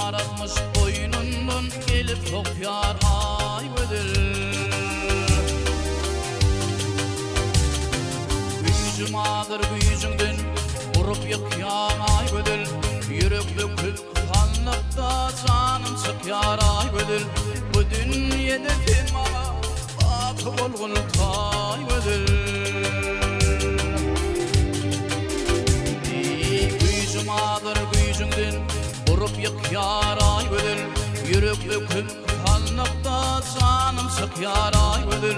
sarılmış boynundan gelip sokar ay ödül. Gücüm ağır gücünden vurup yıkyan ay ödül. Yürek dökül kanlıkta canım sıkar ay ödül. Bu dünyada temama bakı olgun tay ödül. Gücüm ağır gücünden vurup yıkar ay ödül. Yürek dökül kanlıkta canım sıkar ay ödül.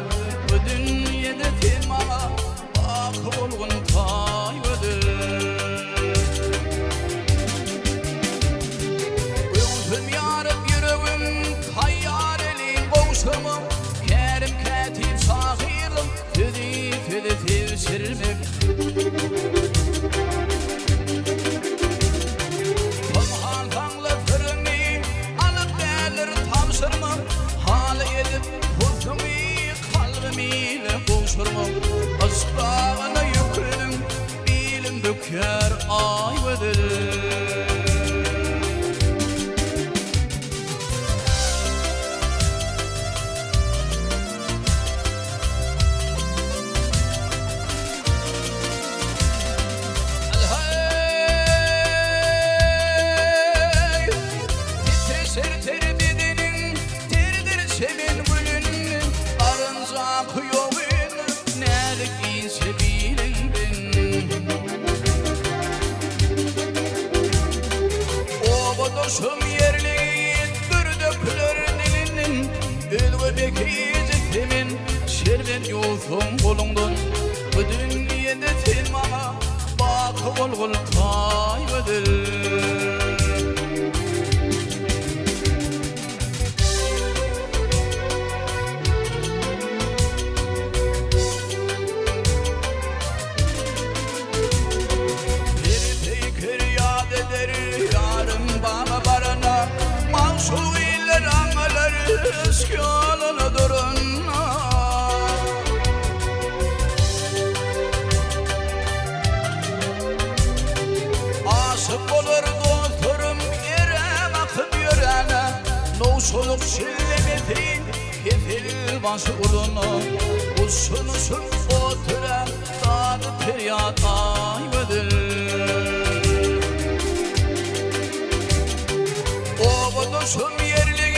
Bu dünyada temama bakı olgun tay ödül. Gözüm yarıp yüreğim tayyar elin boğuşamam. Kerim ketip sahirlim tüdi tevsirmek. Tanhan tanlı fırını alıp derler tavsırmam. Hal edip huzumi kalbimiyle boğuşurmam. Asbağına yükledim bilim döker ay ödül. Dostum yerli dürdükler dilinin Ülgüdeki zikrimin şerbet yoğufum kolundan Bu dünyada temama bakı olgul tay ödül. Eski yolunu durun. Aşık olur dostlarım yere bakıp yürene. Noşuluk şillemetin kefil başı ulunu. Usunusun oturan dağdı feryat ay ödül. O buduşum yerliği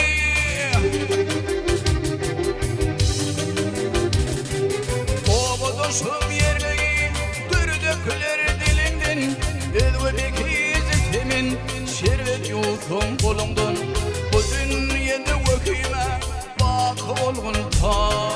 Dostum yerliği dürdükler dilinden Ülgüdeki zikrimin şerbet yoğufum kolundan Bu dünyada vekime bakı olgun tay